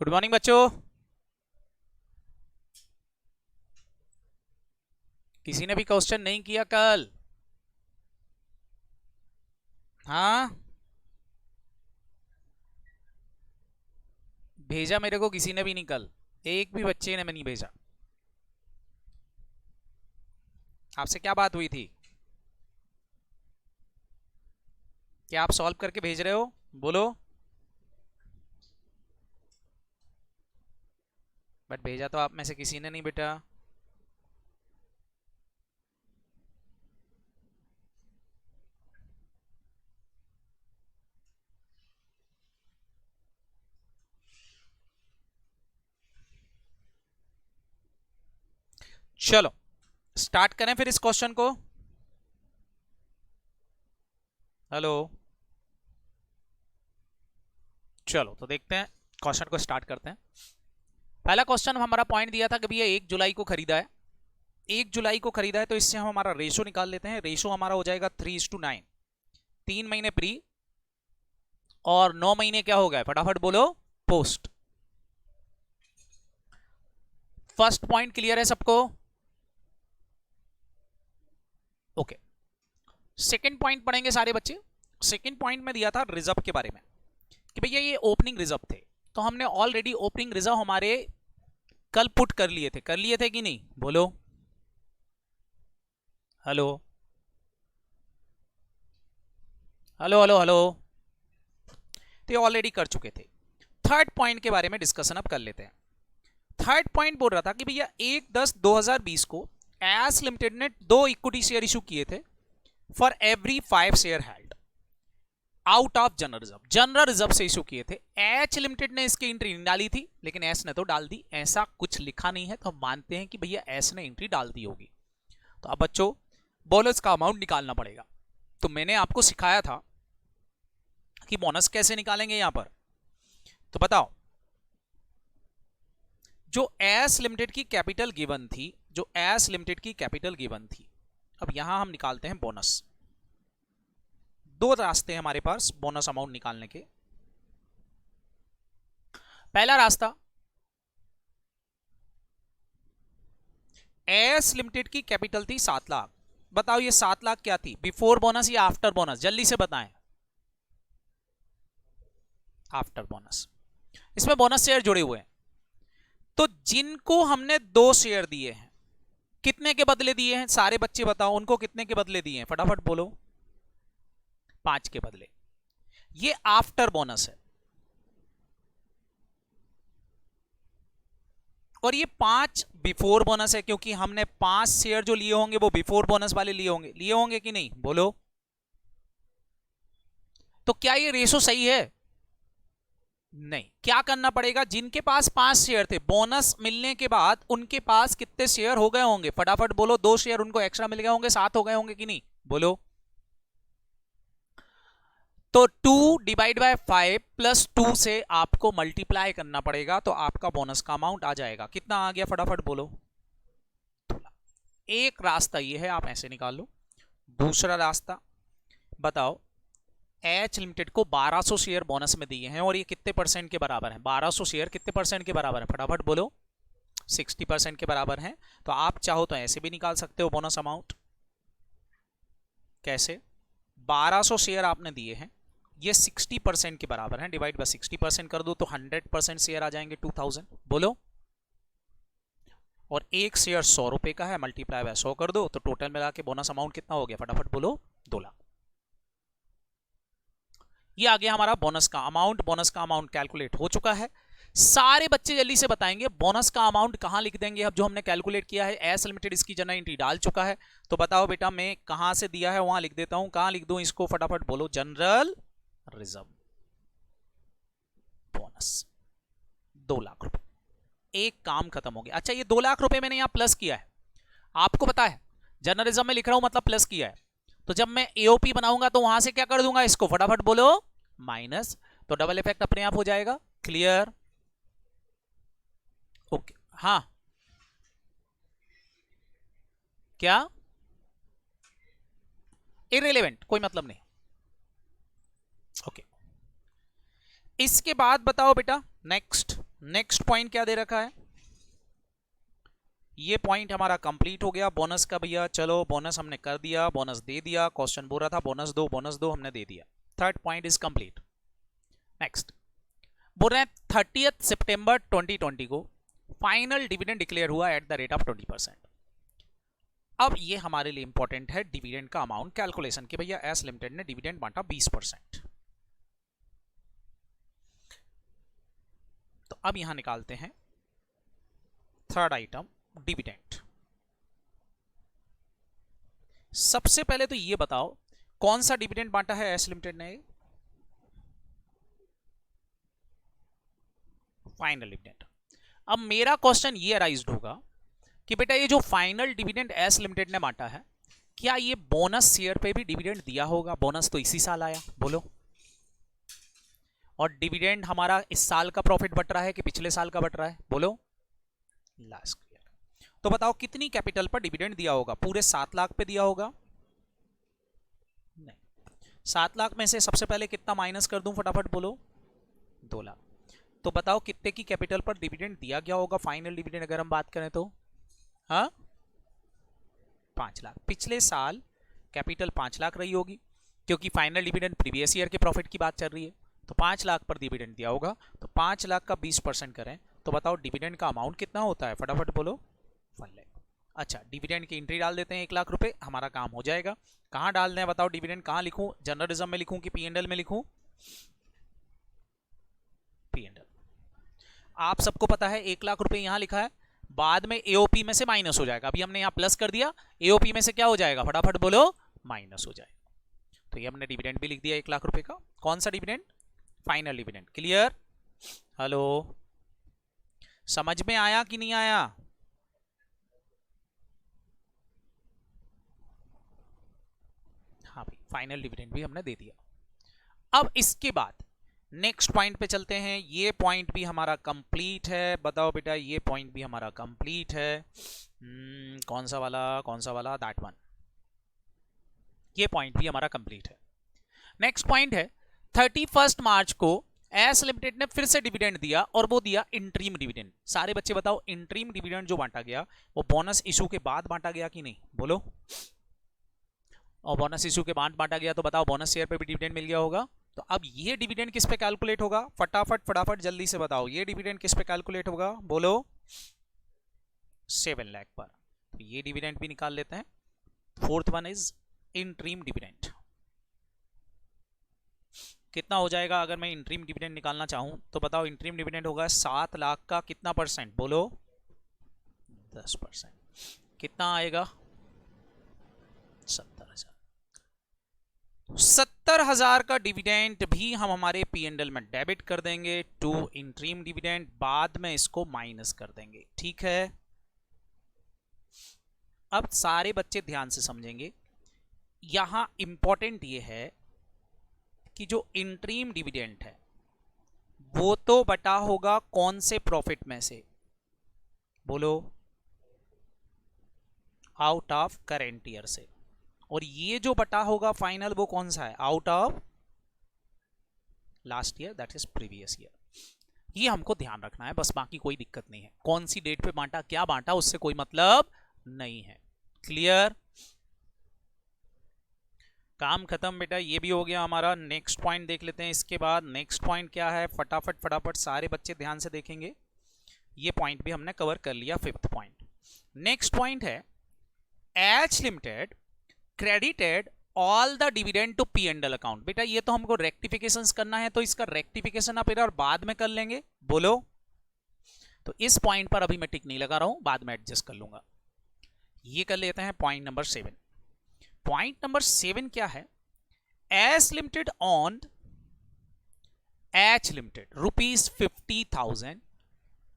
Good morning बच्चों। किसी ने भी क्वेश्चन नहीं किया कल? हाँ, भेजा मेरे को किसी ने भी नहीं कल। एक भी बच्चे ने नहीं भेजा। आपसे क्या बात हुई थी? क्या आप सॉल्व करके भेज रहे हो? बोलो। बट भेजा तो आप में से किसी ने नहीं बेटा। चलो स्टार्ट करें फिर इस क्वेश्चन को। हेलो, चलो तो देखते हैं, क्वेश्चन को स्टार्ट करते हैं। पहला क्वेश्चन हमारा पॉइंट दिया था कि भैया 1 जुलाई को खरीदा है। 1 जुलाई को खरीदा है तो इससे हम हमारा रेशो निकाल लेते हैं। रेशो हमारा हो जाएगा 3:9। 3 महीने प्री और 9 महीने क्या हो गए, फटाफट बोलो, पोस्ट। फर्स्ट पॉइंट क्लियर है सबको? ओके। सेकंड पॉइंट पढ़ेंगे सारे बच्चे। सेकंड पॉइंट में दिया था रिजर्व के बारे में कि भैया ये ओपनिंग रिजर्व थे, तो हमने ऑलरेडी ओपनिंग रिजर्व हमारे कल पुट कर लिए थे। कर लिए थे कि नहीं, बोलो। Hello hello hello hello. तो ये ऑलरेडी कर चुके थे। थर्ड पॉइंट के बारे में डिस्कशन अब कर लेते हैं। थर्ड पॉइंट बोल रहा था कि भैया 1/10/2020 को एस लिमिटेड ने 2 इक्विटी शेयर इशू किए थे for every 5 share held out of general reserve. General reserve से इशू किए थे। एच लिमिटेड ने इसकी एंट्री नहीं डाली थी, लेकिन एस ने तो डाल दी। ऐसा कुछ लिखा नहीं है तो हम मानते हैं कि भैया एस ने एंट्री डाल दी होगी। तो अब बच्चों बोनस का अमाउंट निकालना पड़ेगा। तो मैंने आपको सिखाया था कि बोनस कैसे निकालेंगे यहां पर। तो बताओ, जो एस लिमिटेड की कैपिटल गिवन थी, जो एस लिमिटेड की कैपिटल गिवन थी, अब यहां हम निकालते हैं बोनस। 2 रास्ते हैं हमारे पास बोनस अमाउंट निकालने के। पहला रास्ता, एस लिमिटेड की कैपिटल थी 7 लाख। बताओ ये 7 लाख क्या थी, बिफोर बोनस या आफ्टर बोनस? जल्दी से बताएं। After bonus. इसमें बोनस शेयर जुड़े हुए हैं। तो जिनको हमने 2 शेयर दिए हैं, कितने के बदले दिए हैं? सारे बच्चे बताओ, उनको कितने के बदले दिए हैं, फटाफट बोलो। 5 के बदले। ये आफ्टर बोनस है। और ये 5 बिफोर बोनस है, क्योंकि हमने 5 शेयर जो लिए होंगे वो बिफोर बोनस वाले लिए होंगे। लिए होंगे कि नहीं, बोलो। तो क्या ये रेशो सही है? नहीं। क्या करना पड़ेगा, जिनके पास 5 शेयर थे, बोनस मिलने के बाद उनके पास कितने शेयर हो गए होंगे, फटाफट बोलो। 2 शेयर उनको एक्स्ट्रा मिल गए होंगे, 7 हो गए होंगे कि नहीं, बोलो। तो 2 डिवाइड बाय 5 प्लस 2 से आपको मल्टीप्लाई करना पड़ेगा, तो आपका बोनस का अमाउंट आ जाएगा। कितना आ गया, फटाफट बोलो। एक रास्ता ये है, आप ऐसे निकाल लो। दूसरा रास्ता बताओ, एच लिमिटेड को 1200 शेयर बोनस में दिए हैं और ये कितने परसेंट के बराबर है? 1200 शेयर कितने परसेंट के बराबर है, फटाफट बोलो। 60% के बराबर है। तो आप चाहो तो ऐसे भी निकाल सकते हो बोनस अमाउंट। कैसे? 1200 शेयर आपने दिए हैं, ये 60% के बराबर है, डिवाइड बाय 60% कर दो तो 100% शेयर आ जाएंगे 2000, बोलो। और एक शेयर 100 रुपए का है, मल्टीप्लाई बाय 100 कर दो तो टोटल मिला के बोनस अमाउंट कितना हो गया, फटाफट बोलो। 2 लाख। ये आ गया हमारा बोनस का अमाउंट। बोनस का अमाउंट कैलकुलेट हो चुका है। सारे बच्चे जल्दी से बताएंगे बोनस का अमाउंट कहां लिख देंगे। अब जो हमने कैलकुलेट किया है, एस लिमिटेड इसकी जनरल एंट्री डाल चुका है, तो बताओ बेटा मैं कहां से दिया है वहां लिख देता हूं। कहां लिख दूं इसको, फटाफट बोलो। जनरल रिजर्व बोनस 2 लाख रुपए। एक काम खत्म हो गया। अच्छा, ये 2 लाख रुपए मैंने यहां प्लस किया है, आपको पता है जनरल रिजर्व में लिख रहा हूं मतलब प्लस किया है। तो जब मैं एओपी बनाऊंगा तो वहां से क्या कर दूंगा इसको, फटाफट बोलो, माइनस। तो डबल इफेक्ट अपने आप हो जाएगा। क्लियर? ओके। हाँ, क्या? इररिलेवेंट, कोई मतलब नहीं। ओके। इसके बाद बताओ बेटा, नेक्स्ट नेक्स्ट पॉइंट क्या दे रखा है, ये पॉइंट हमारा कंप्लीट हो गया। बोनस का भैया चलो बोनस हमने कर दिया, बोनस दे दिया, क्वेश्चन बोल रहा था बोनस दो हमने दे दिया। Third point is complete. Next बोल रहे हैं 30 सितंबर 2020 को फाइनल डिविडेंड डिक्लेयर हुआ एट द रेट ऑफ 20%। अब ये हमारे लिए इंपॉर्टेंट है डिविडेंड का अमाउंट कैलकुलेशन कि भैया एस लिमिटेड ने डिविडेंड बांटा 20%। तो अब यहां निकालते हैं थर्ड आइटम डिविडेंड। सबसे पहले तो ये बताओ कौन सा डिविडेंड बांटा है एस लिमिटेड ने, फाइनल डिविडेंड। अब मेरा क्वेश्चन ये अराइज्ड होगा कि बेटा ये जो फाइनल डिविडेंड एस लिमिटेड ने बांटा है, क्या ये बोनस शेयर पे भी डिविडेंड दिया होगा? बोनस तो इसी साल आया, बोलो। और डिविडेंड हमारा इस साल का प्रॉफिट बट रहा है कि पिछले साल का बट रहा है, बोलो। Last clear. तो बताओ कितनी कैपिटल पर डिविडेंड दिया होगा? पूरे 7 लाख पे दिया होगा? नहीं। 7 लाख में से सबसे पहले कितना माइनस कर दूं, फटाफट बोलो। 2 लाख। तो बताओ कितने की कैपिटल पर डिविडेंड दिया गया होगा फाइनल डिविडेंड अगर हम बात करें तो? हाँ 5 लाख। पिछले साल कैपिटल 5 लाख रही होगी क्योंकि फाइनल डिविडेंड प्रीवियस ईयर के प्रॉफिट की बात चल रही है। तो 5 लाख पर डिविडेंड दिया होगा, तो 5 लाख का 20% करें तो बताओ डिविडेंड का अमाउंट कितना होता है, फटाफट बोलो। 1 लाख। अच्छा डिविडेंड की एंट्री डाल देते हैं 1 लाख रुपए, हमारा काम हो जाएगा। कहां डालना है बताओ डिविडेंड? कहां लिखूं, जर्नलिज्म में लिखूं कि पी&एल में लिखूं? पी&एल। आप सबको पता है 1 लाख रुपए यहां लिखा है, बाद में एओपी में से माइनस हो जाएगा। अभी हमने यहां प्लस कर दिया, एओपी में से क्या हो जाएगा, फटाफट बोलो, माइनस हो जाएगा। तो ये हमने डिविडेंड भी लिख दिया 1 लाख रुपए का। कौन सा dividend? Final dividend. Clear? Hello, समझ में आया कि नहीं आया? हाँ भाई, फाइनल डिविडेंड भी हमने दे दिया। अब इसके बाद नेक्स्ट पॉइंट पे चलते हैं। ये पॉइंट भी हमारा कंप्लीट है, बताओ बेटा ये पॉइंट भी हमारा कंप्लीट है। कौन सा वाला, दैट वन। ये पॉइंट भी हमारा कंप्लीट है। नेक्स्ट पॉइंट है 31 मार्च को एस लिमिटेड ने फिर से डिविडेंड दिया और वो दिया इंटरिम डिविडेंड। सारे बच्चे बताओ इंटरिम डिविडेंड जो बांटा गया वो बोनस इशू के बाद बांटा गया कि नहीं, बोलो। और बोनस इशू के बाद बांटा गया तो बताओ बोनस शेयर पे भी डिविडेंड मिल गया होगा। तो अब ये डिविडेंड किस पे कैलकुलेट होगा, फटाफट जल्दी से बताओ, ये डिविडेंड किस पे कैलकुलेट होगा, बोलो। 7 लाख पर। तो ये डिविडेंड भी निकाल लेते हैं। Fourth one is interim dividend. कितना हो जाएगा अगर मैं इंटरिम डिविडेंड निकालना चाहूं तो बताओ इंटरिम डिविडेंड होगा 7 लाख का कितना परसेंट, बोलो 10%। कितना आएगा, 70,000। 70,000 का डिविडेंड भी हम हमारे पी&एल में डेबिट कर देंगे टू इंटरिम डिविडेंड, बाद में इसको माइनस कर देंगे, ठीक है। अब सारे बच्चे ध्यान से समझेंगे, यहां इंपॉर्टेंट ये है कि जो इंटरिम डिविडेंड है वो तो बटा होगा कौन से प्रॉफिट में से, बोलो, आउट ऑफ करेंट ईयर से। और ये जो बटा होगा फाइनल वो कौन सा है, out of last year, that is previous year. ये हमको ध्यान रखना है बस, बाकी कोई दिक्कत नहीं है। कौन सी डेट पे बांटा, क्या बांटा, उससे कोई मतलब नहीं है। क्लियर? काम खत्म बेटा, ये भी हो गया हमारा। नेक्स्ट पॉइंट देख लेते हैं इसके बाद। नेक्स्ट पॉइंट क्या है, फटाफट सारे बच्चे ध्यान से देखेंगे। ये पॉइंट भी हमने कवर कर लिया, 5th पॉइंट। नेक्स्ट पॉइंट है H limited credited all the dividend to P and L account. बेटा ये तो हमको रेक्टिफिकेशंस करना है, तो इसका रेक्टिफिकेशन आप इधर बाद में कर लेंगे, बोलो। तो इस पॉइंट पर अभी मैं टिक नहीं लगा रहा हूं, बाद में एडजस्ट कर लूंगा। ये कर लेते हैं पॉइंट नंबर 7। पॉइंट नंबर 7 क्या है, S limited on H limited ₹50,000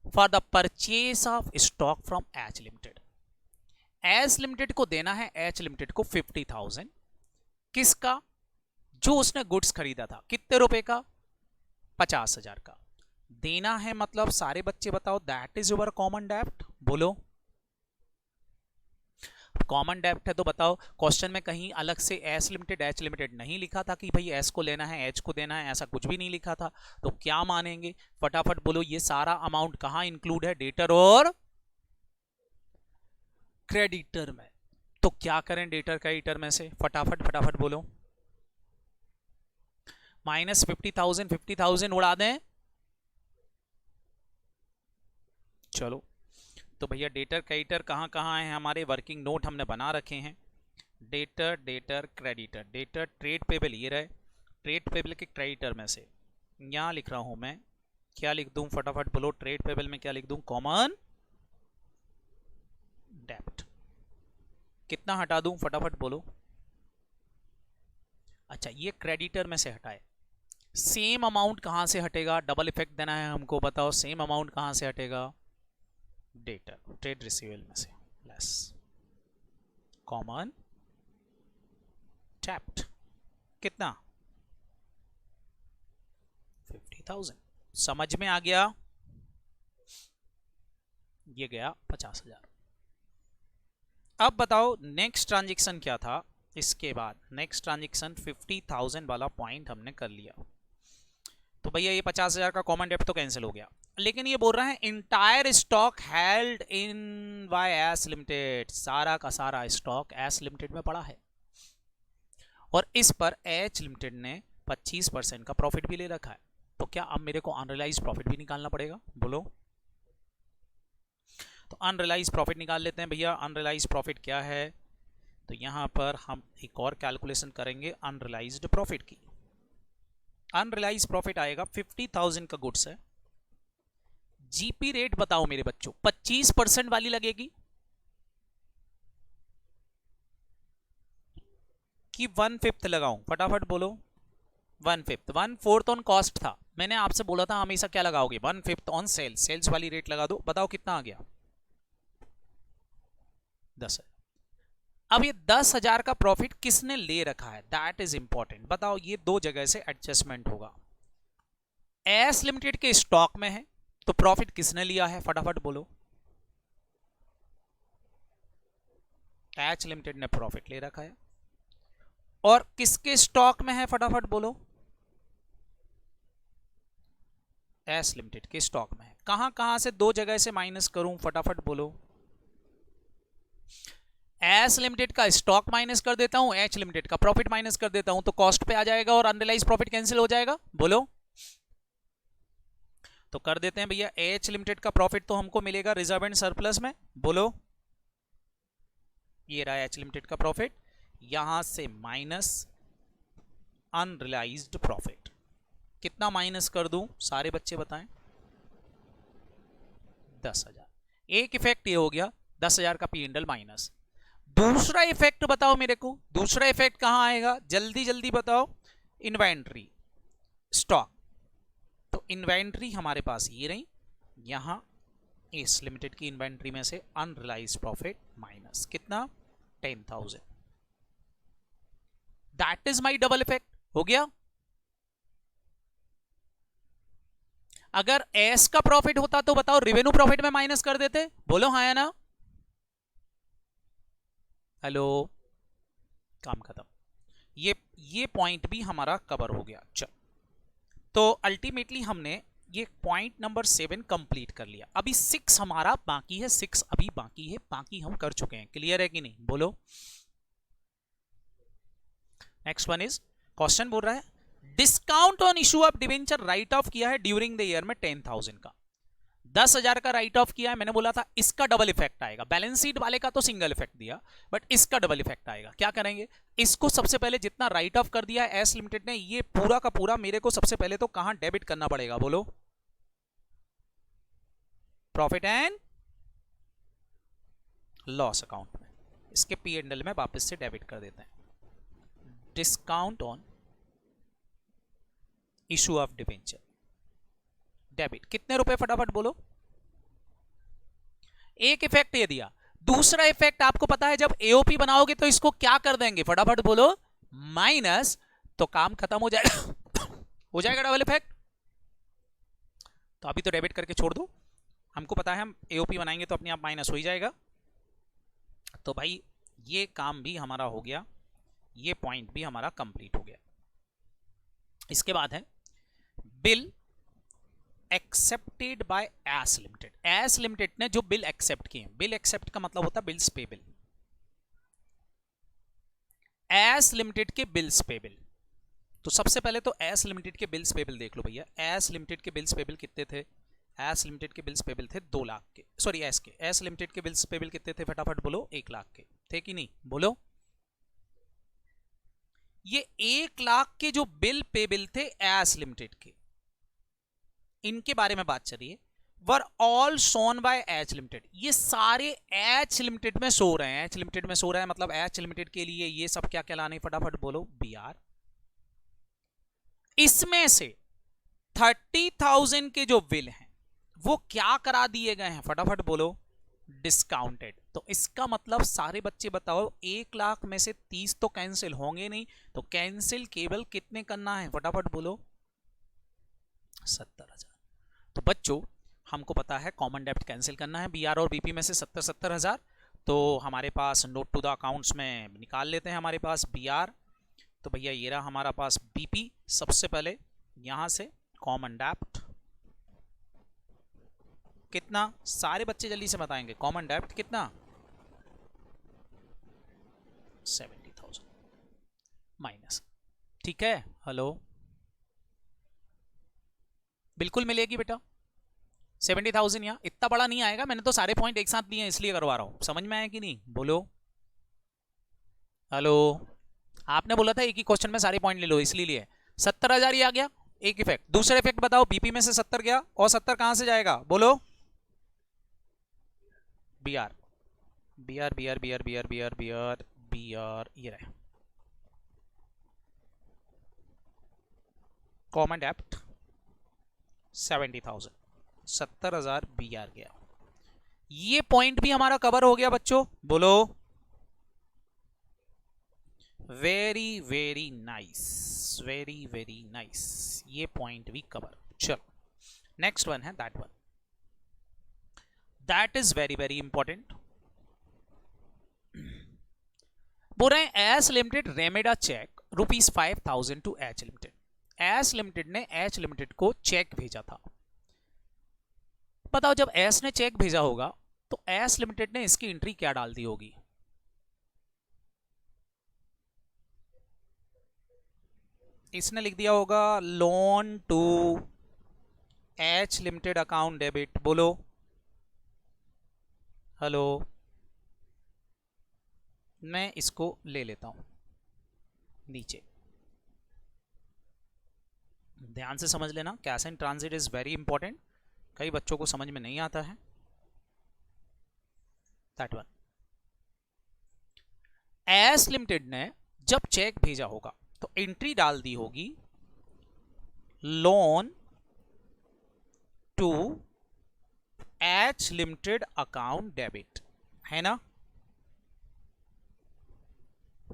for the purchase of stock from H limited. S limited को देना है एच लिमिटेड को 50,000, किसका, जो उसने गुड्स खरीदा था, कितने रुपए का, 50,000 का देना है। मतलब सारे बच्चे बताओ दैट इज योर कॉमन डेब्ट, बोलो। कॉमन डेब्ट है तो बताओ क्वेश्चन में कहीं अलग से एस लिमिटेड एच लिमिटेड नहीं लिखा था कि भाई एस को लेना है एच को देना है, ऐसा कुछ भी नहीं लिखा था। तो क्या मानेंगे, फटाफट बोलो, ये सारा अमाउंट कहां इंक्लूड है, डेटर और क्रेडिटर में। तो क्या करें डेटर क्रेडिटर में से, फटाफट फटाफट बोलो। माइनस 50,000 उड़ा दें। चलो तो भैया डेटर क्रेडिटर कहाँ कहाँ है हमारे, वर्किंग नोट हमने बना रखे हैं। Debtor debtor creditor, debtor trade payable ये रहे, ट्रेड पेबल के क्रेडिटर में से यहाँ लिख रहा हूं मैं, क्या लिख दूं फटाफट बोलो, ट्रेड पेबल में क्या लिख दूं, कॉमन डेब्ट। कितना हटा दूं फटाफट बोलो। अच्छा ये क्रेडिटर में से हटाए, सेम अमाउंट कहां से हटेगा, डबल इफेक्ट देना है हमको, बताओ सेम अमाउंट कहां से हटेगा, डेटर ट्रेड रिसीवेबल में से लेस कॉमन डेब्ट। कितना, 50,000। समझ में आ गया, ये गया 50,000। अब बताओ नेक्स्ट ट्रांजैक्शन क्या था, इसके बाद नेक्स्ट ट्रांजैक्शन 50,000 वाला पॉइंट हमने कर लिया। तो भैया ये 50,000 का कॉमन डेब्ट तो कैंसिल हो गया, लेकिन ये बोल रहा है entire stock held in by S limited, सारा का सारा स्टॉक एस लिमिटेड में पड़ा है और इस पर एच लिमिटेड ने 25% का प्रॉफिट भी ले रखा है। तो क्या अब मेरे को अनरियलाइज्ड प्रॉफिट भी निकालना पड़ेगा, बोलो। तो अनरियलाइज्ड प्रॉफिट निकाल लेते हैं भैया। अनरियलाइज्ड प्रॉफिट क्या है, तो यहां पर हम एक और कैलकुलेशन करेंगे अनरियलाइज्ड प्रॉफिट की। अनरियलाइज्ड प्रॉफिट आएगा 50,000 का गुड्स है, जीपी रेट बताओ मेरे बच्चों, 25% वाली लगेगी कि 1/5 लगाऊं, फटाफट बोलो। 1/5, 1/4 ऑन कॉस्ट था, मैंने आपसे बोला था हमेशा क्या लगाओगे, 1/5 ऑन सेल्स, सेल्स वाली रेट लगा दो। बताओ कितना आ गया, 10,000। अब ये 10,000 का प्रॉफिट किसने ले रखा है, दैट इज इंपॉर्टेंट। बताओ ये दो जगह से एडजस्टमेंट होगा, एस लिमिटेड के स्टॉक में है तो प्रॉफिट किसने लिया है, फटाफट बोलो। एच लिमिटेड ने प्रॉफिट ले रखा है, और किसके स्टॉक में है, फटाफट बोलो। एस लिमिटेड के स्टॉक में है। कहां कहां से दो जगह से माइनस करूं, फटाफट बोलो। एस लिमिटेड का स्टॉक माइनस कर देता हूं, एच लिमिटेड का प्रॉफिट माइनस कर देता हूं, तो कॉस्ट पे आ जाएगा और अनरियलाइज्ड प्रॉफिट कैंसिल हो जाएगा, बोलो। तो कर देते हैं भैया, एच लिमिटेड का प्रॉफिट तो हमको मिलेगा रिजर्व एंड सरप्लस में, बोलो। ये रहा एच लिमिटेड का प्रॉफिट, यहां से माइनस अनरियलाइज्ड प्रॉफिट। कितना माइनस कर दूं, सारे बच्चे बताएं। 10,000। एक इफेक्ट ये हो गया, 10,000 का P&L माइनस। दूसरा इफेक्ट बताओ मेरे को, दूसरा इफेक्ट कहां आएगा, जल्दी जल्दी बताओ। इन्वेंट्री स्टॉक, तो इन्वेंट्री हमारे पास ये रही, यहां एस लिमिटेड की इन्वेंट्री में से अनरियलाइज्ड प्रॉफिट माइनस कितना, 10,000। That is my double effect, हो गया। अगर एस का प्रॉफिट होता तो बताओ रेवेन्यू प्रॉफिट में माइनस कर देते, बोलो हाँ या ना। हेलो, काम खत्म। ये पॉइंट भी हमारा कवर हो गया। चल, तो अल्टीमेटली हमने ये पॉइंट नंबर 7 कंप्लीट कर लिया। अभी 6 हमारा बाकी है, 6 अभी बाकी है, बाकी हम कर चुके हैं। क्लियर है कि नहीं, बोलो। नेक्स्ट वन इज, क्वेश्चन बोल रहा है discount on issue of debenture right of किया है ड्यूरिंग द ईयर में 10,000 का, 10,000 का राइट ऑफ किया है। मैंने बोला था इसका डबल इफेक्ट आएगा, बैलेंस शीट वाले का तो सिंगल इफेक्ट दिया, बट इसका डबल इफेक्ट आएगा। क्या करेंगे, इसको सबसे पहले जितना राइट ऑफ कर दिया है एस लिमिटेड ने, ये पूरा का पूरा मेरे को सबसे पहले तो कहां डेबिट करना पड़ेगा, बोलो। प्रॉफिट एंड लॉस अकाउंट में, इसके P&L में वापस से डेबिट कर देते हैं। Discount on issue of debenture debit, कितने रुपए, फटाफट बोलो। एक इफेक्ट ये दिया, दूसरा इफेक्ट आपको पता है जब एओपी बनाओगे तो इसको क्या कर देंगे, फटाफट बोलो, माइनस, तो काम खत्म हो जाएगा हो जाएगा डबल इफेक्ट। तो अभी तो डेबिट करके छोड़ दो, हमको पता है हम एओपी बनाएंगे तो अपने आप माइनस हो ही जाएगा। तो भाई ये काम भी हमारा हो गया, ये पॉइंट भी हमारा कंप्लीट हो गया। इसके बाद है bill accepted by S limited. S limited ने जो बिल एक्सेप्ट किए, बिल एक्सेप्ट का मतलब होता है बिल्स पेबल। एस लिमिटेड के बिल्स पेबल, तो सबसे पहले तो एस लिमिटेड के बिल्स पेबल देख लो भैया। एस लिमिटेड के बिल्स पेबल कितने थे? एस लिमिटेड के बिल्स पेबल थे 2 लाख के, सॉरी एस लिमिटेड के बिल्स पेबल कितने थे? फटाफट बोलो। 1 लाख के थे कि नहीं? बोलो। ये 1 लाख के जो बिल पेबल थे एस लिमिटेड के, इनके बारे में बात चल रही है। Were all shown by H limited, ये सारे एच लिमिटेड में सो रहे हैं। एच लिमिटेड में सो रहे हैं मतलब एच लिमिटेड के लिए ये सब क्या कहलाने? फटाफट बोलो। B R. इसमें से 30,000 के जो बिल हैं वो क्या करा दिए गए हैं? फटाफट बोलो। डिस्काउंटेड। तो इसका मतलब सारे बच्चे बताओ, 1 लाख में से 30 तो कैंसिल होंगे नहीं, तो कैंसिल केवल कितने करना है? फटाफट बोलो। 70,000। तो बच्चों हमको पता है कॉमन डेब्ट कैंसिल करना है, बीआर और बीपी में से 70,000। तो हमारे पास नोट टू द अकाउंट्स में निकाल लेते हैं हमारे पास बीआर। तो भैया ये रहा हमारा पास बीपी। सबसे पहले यहां से कॉमन डेब्ट कितना? सारे बच्चे जल्दी से बताएंगे। कॉमन डेब्ट कितना? 70,000 माइनस। ठीक है, हेलो, बिल्कुल मिलेगी बेटा 70,000। यहाँ इतना बड़ा नहीं आएगा, मैंने तो सारे पॉइंट एक साथ लिए हैं इसलिए करवा रहा हूं। समझ में आया कि नहीं? बोलो। हेलो, आपने बोला था एक ही क्वेश्चन में सारे पॉइंट ले लो इसलिए लिए। 70,000 ही आ गया एक इफेक्ट। दूसरा इफेक्ट बताओ, बीपी में से 70 गया और 70 कहां से जाएगा? बोलो। B R B R B R B R B R B R B R B R, ये रहे कॉमन डेब्ट 70,000, 70,000 बी आर गया। ये पॉइंट भी हमारा कवर हो गया बच्चों। बोलो। Very very nice, very very nice, ये पॉइंट भी कवर। चलो नेक्स्ट वन है that one, that is very very important. बोल रहे हैं S limited remitted a cheque ₹5,000 to H limited. S limited ने एच लिमिटेड को चेक भेजा था। बताओ जब एस ने चेक भेजा होगा तो एस लिमिटेड ने इसकी एंट्री क्या डाल दी होगी? इसने लिख दिया होगा loan to H limited account debit. बोलो। हेलो, मैं इसको ले लेता हूं नीचे, ध्यान से समझ लेना। Cash and transit is very important, कई बच्चों को समझ में नहीं आता है। दैट वन, एस लिमिटेड ने जब चेक भेजा होगा तो एंट्री डाल दी होगी loan to H limited account debit, है ना,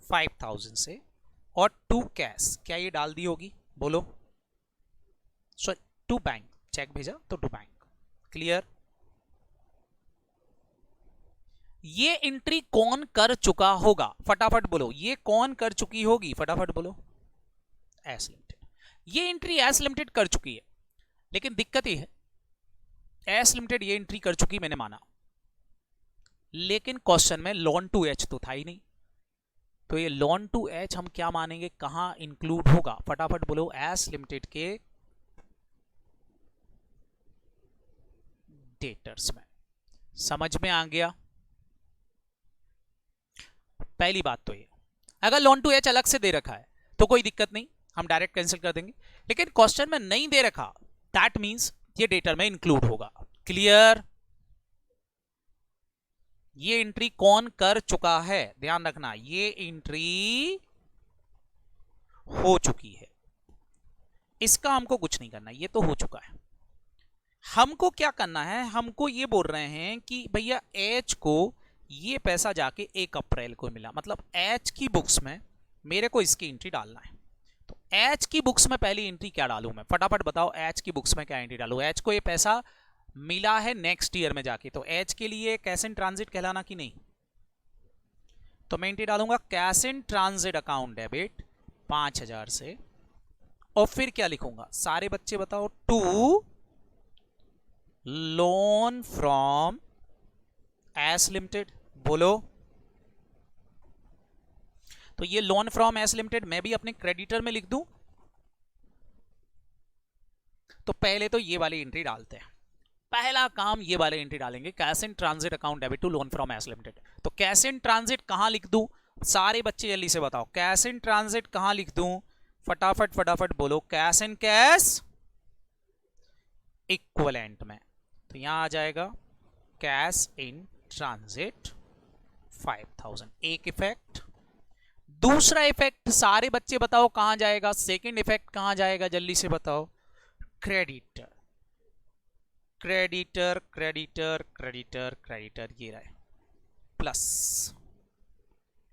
5,000 से, और टू कैश क्या ये डाल दी होगी? बोलो। सॉरी, टू बैंक, चेक भेजा तो टू बैंक। क्लियर? ये एंट्री कौन कर चुका होगा? फटाफट बोलो, ये कौन कर चुकी होगी? फटाफट बोलो। S limited. ये एंट्री एस लिमिटेड कर चुकी है, लेकिन दिक्कत ये है एस लिमिटेड ये एंट्री कर चुकी मैंने माना, लेकिन क्वेश्चन में लोन टू एच तो था ही नहीं। तो ये लोन टू एच हम क्या मानेंगे, कहां इंक्लूड होगा? फटाफट बोलो। एस लिमिटेड के डेटर्स में। समझ में आ गया? पहली बात तो ये, अगर लोन टू एच अलग से दे रखा है तो कोई दिक्कत नहीं, हम डायरेक्ट कैंसिल कर देंगे। लेकिन क्वेश्चन में नहीं दे रखा, दैट मींस ये डेटर में इंक्लूड होगा। क्लियर? ये एंट्री कौन कर चुका है? ध्यान रखना, ये एंट्री हो चुकी है, इसका हमको कुछ नहीं करना, ये तो हो चुका है। हमको क्या करना है? हमको ये बोल रहे हैं कि भैया एच को ये पैसा जाके 1 अप्रैल को मिला, मतलब एच की बुक्स में मेरे को इसकी एंट्री डालना है। तो एच की बुक्स में पहली एंट्री क्या डालूं मैं? फटाफट बताओ, एच की बुक्स में क्या एंट्री डालूं? एच को ये पैसा मिला है नेक्स्ट ईयर में जाके, तो एच के लिए कैश इन ट्रांजिट कहलाना कि नहीं? तो मैं एंट्री डालूंगा cash in transit account debit 5000 से, और फिर क्या लिखूंगा सारे बच्चे बताओ, to loan from S limited. बोलो। तो ये लोन फ्रॉम एस लिमिटेड मैं भी अपने क्रेडिटर में लिख दूं। तो पहले तो ये वाली एंट्री डालते हैं, पहला काम ये वाले एंट्री डालेंगे, cash in transit account debit to loan from S limited. तो कैश इन ट्रांजिट कहां लिख दूं, सारे बच्चे जल्दी से बताओ, कैश इन ट्रांजिट कहां लिख दूं, फटाफट फटाफट बोलो। कैश इन कैश इक्विवेलेंट में, तो यहां आ जाएगा कैश इन ट्रांजिट 5000, एक इफेक्ट। दूसरा इफेक्ट सारे बच्चे बताओ कहां जाएगा, सेकंड इफेक्ट कहां जाएगा जल्दी से बताओ, creditor creditor creditor creditor creditor, ये रहा प्लस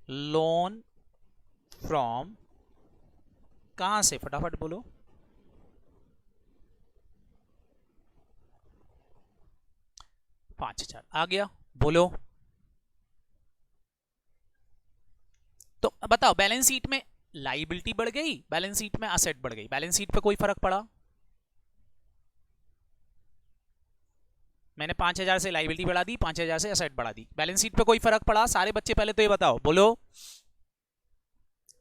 लोन फ्रॉम, कहां से फटाफट बोलो, $5000 आ गया। बोलो। तो बताओ बैलेंस शीट में लाइबिलिटी बढ़ गई, बैलेंस शीट में असेट बढ़ गई, बैलेंस शीट पे कोई फर्क पड़ा? मैंने 5000 से लाइबिलिटी बढ़ा दी, 5000 से असेट बढ़ा दी, बैलेंस शीट पे कोई फर्क पड़ा? सारे बच्चे पहले तो ये बताओ, बोलो।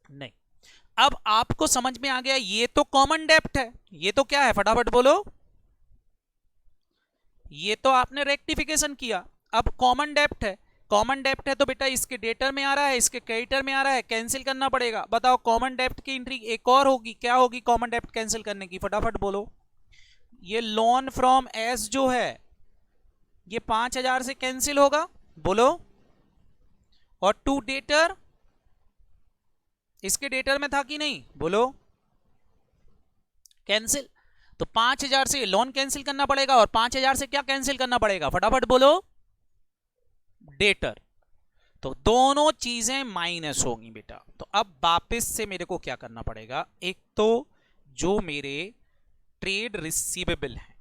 नहीं। अब आपको समझ में आ गया ये तो कॉमन डेप्ट है, ये तो क्या है फटाफट बोलो, ये तो आपने रेक्टिफिकेशन किया। अब कॉमन डेप्ट है, कॉमन डेप्ट है तो बेटा इसके डेटर में आ रहा है, इसके क्रेडिटर में आ रहा है, कैंसिल करना पड़ेगा। बताओ कॉमन डेप्ट की एंट्री एक और होगी, क्या होगी कॉमन डेप्ट कैंसिल करने की, फटाफट बोलो। ये लोन फ्रॉम एस जो है ये 5000 से कैंसिल होगा, बोलो। और टू डेटर, इसके डेटर में था कि नहीं, बोलो। कैंसिल, तो 5000 से लोन कैंसिल करना पड़ेगा और 5000 से क्या कैंसिल करना पड़ेगा, फटाफट बोलो, डेटर। तो दोनों चीजें माइनस होंगी बेटा। तो अब वापस से मेरे को क्या करना पड़ेगा, एक तो जो मेरे ट्रेड रिसीवेबल है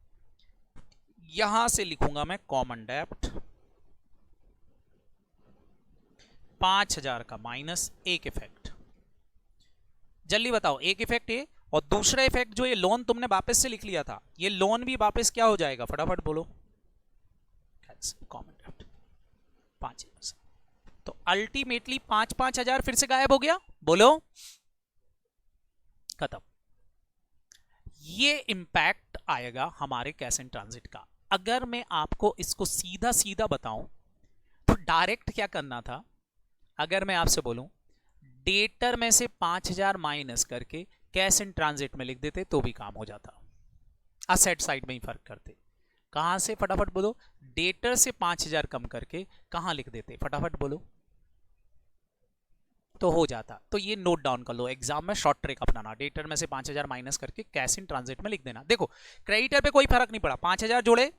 यहां से लिखूंगा मैं कॉमन डेप्ट 5000 का माइनस, एक इफेक्ट जल्दी बताओ, एक इफेक्ट है। और दूसरा इफेक्ट जो ये लोन तुमने वापस से लिख लिया था, ये लोन भी वापस क्या हो जाएगा, फटाफट बोलो, कॉमन डेप्ट 5000 से। तो अल्टीमेटली 5,000 फिर से गायब हो गया, बोलो, खत्म। ये इंपैक्ट आएगा हमारे कैश इन ट्रांजिट का। अगर मैं आपको इसको सीधा सीधा बताऊं तो डायरेक्ट क्या करना था, अगर मैं आपसे बोलूं डेटर में से 5000 माइनस करके कैश इन ट्रांजिट में लिख देते तो भी काम हो जाता, असेट साइड में ही फर्क करते। कहां से फटाफट बोलो, डेटर से 5000 कम करके कहां लिख देते, फटाफट बोलो, तो हो जाता। तो ये नोट डाउन कर लो, एग्जाम में शॉर्ट ट्रिक अपनाना, डेटर में से 5000 माइनस करके कैश इन ट्रांजिट में लिख देना। देखो क्रेडिटर पे कोई फर्क नहीं पड़ा, 5000 जोड़े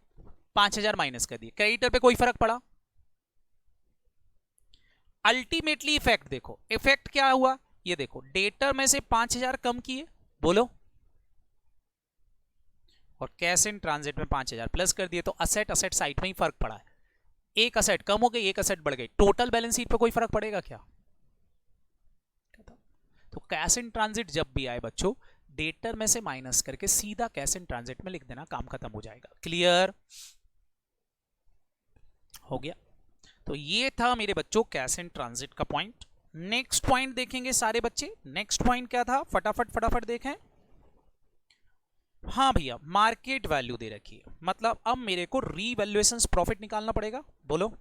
5000 माइनस कर दिए, क्रेडिटर पे कोई फर्क पड़ा। अल्टीमेटली इफेक्ट देखो, इफेक्ट क्या हुआ, ये देखो डेटर में से 5000 कम किए, बोलो, और कैश इन ट्रांजिट में 5000 प्लस कर दिए, तो असेट असेट साइड में ही फर्क पड़ा है। एक असेट कम हो गई, एक असेट बढ़ गई, टोटल बैलेंस शीट पे कोई फर्क पड़ेगा क्या? तो कैश इन ट्रांजिट जब भी आए बच्चों, डेटर में से माइनस करके सीधा कैश इन ट्रांजिट में लिख देना, काम खत्म हो जाएगा। क्लियर हो गया? तो ये था मेरे बच्चों कैश इन ट्रांजिट का पॉइंट। नेक्स्ट पॉइंट देखेंगे सारे बच्चे, नेक्स्ट पॉइंट क्या था, फटाफट फटाफट देखें। हाँ भैया, मार्केट वैल्यू दे रखी है, मतलब अब मेरे को रीवैल्यूएशन प्रॉफिट निकालना पड़ेगा, बोलो।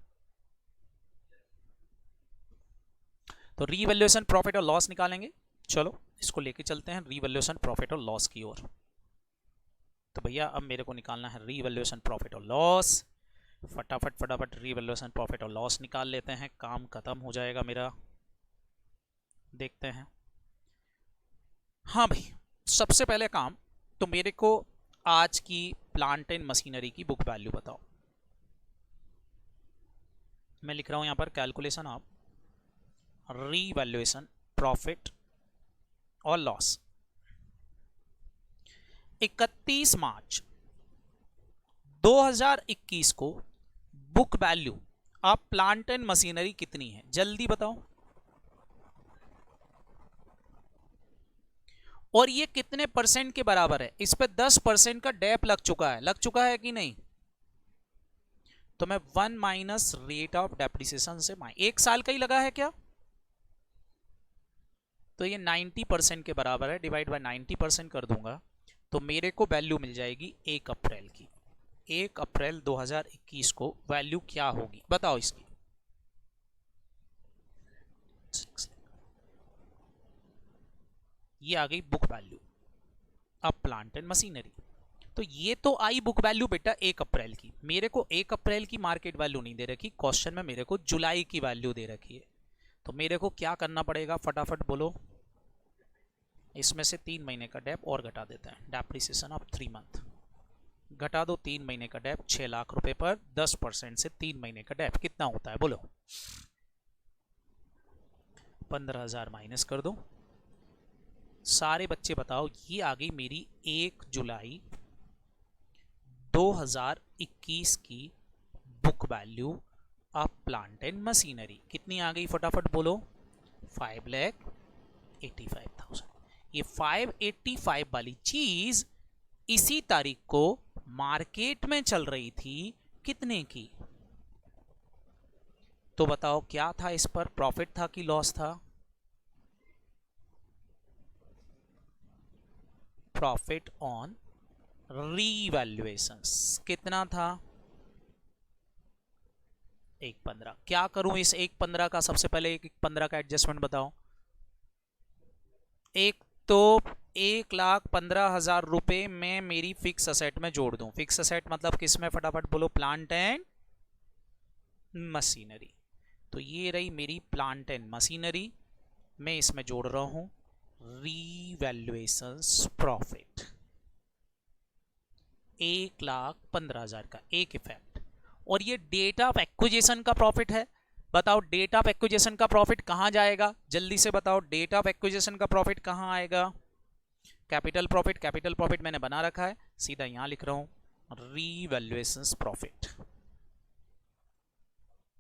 तो रीवैल्यूएशन प्रॉफिट और लॉस निकालेंगे, चलो इसको लेके चलते हैं रीवैल्यूएशन प्रॉफिट और लॉस की ओर। तो भैया अब मेरे को निकालना है रीवैल्यूएशन प्रॉफिट और लॉस, फटाफट फटाफट रीवैल्यूएशन प्रॉफिट और लॉस निकाल लेते हैं, काम खत्म हो जाएगा मेरा। देखते हैं। हाँ भाई, सबसे पहले काम तो मेरे को आज की प्लांट एंड मशीनरी की बुक वैल्यू बताओ। मैं लिख रहा हूं यहां पर कैलकुलेशन ऑफ रीवैल्यूएशन प्रॉफिट और लॉस। 31 मार्च 2021 को book value of plant and machinery कितनी है, जल्दी बताओ। और ये कितने परसेंट के बराबर है? इस पे 10% का डेप लग चुका है कि नहीं? तो मैं 1 माइनस रेट ऑफ डेप्रिसिएशन से एक साल का ही लगा है क्या? तो ये 90% के बराबर है, डिवाइड बाय 90% कर दूंगा तो मेरे को वैल्यू मिल जाएगी 1 अप्रैल की। 1 अप्रैल 2021 को वैल्यू क्या होगी बताओ इसकी? ये आ गई book value of plant and machinery. तो ये तो आई बुक वैल्यू बेटा 1 अप्रैल की। मेरे को 1 अप्रैल की मार्केट वैल्यू नहीं दे रखी, क्वेश्चन में मेरे को जुलाई की वैल्यू दे रखी है। तो मेरे को क्या करना पड़ेगा फटाफट बोलो? इसमें से 3 महीने का डेप और घटा देते हैं, डेप्रिसिएशन ऑफ 3 मंथ। घटा दो 3 महीने का डेप 6 लाख रुपए पर 10% से 3 महीने का डेप कितना होता है बोलो? 15,000 माइनस कर दो। सारे बच्चे बताओ, ये आ गई मेरी 1 जुलाई 2021 की book value of plant and machinery. कितनी आ गई फटाफट बोलो? 5,85,000। ये 585 वाली चीज इसी तारीख को मार्केट में चल रही थी कितने की? तो बताओ क्या था इस पर? प्रॉफिट था कि लॉस था? Profit on revaluation. कितना था? 1,15। क्या करूं इस 1,15 का? सबसे पहले 1,15 का एडजस्टमेंट बताओ। एक तो 1,15,000 रुपए में मेरी फिक्स असेट में जोड़ दूं। फिक्स असेट मतलब किसमें फटाफट बोलो? Plant and machinery. तो ये रही मेरी प्लांट एंड मशीनरी, मैं इसमें जोड़ रहा हूं रीवैल्यूएशन प्रॉफिट 1,15,000 का एक इफेक्ट। और ये डेट ऑफ एक्विजिशन का प्रॉफिट है। बताओ डेट ऑफ एक्विजिशन का प्रॉफिट कहां जाएगा? जल्दी से बताओ, डेट ऑफ एक्विजिशन का प्रॉफिट कहां आएगा? Capital profit. कैपिटल प्रॉफिट मैंने बना रखा है, सीधा यहां लिख रहा हूं रीवैल्यूएशन प्रॉफिट।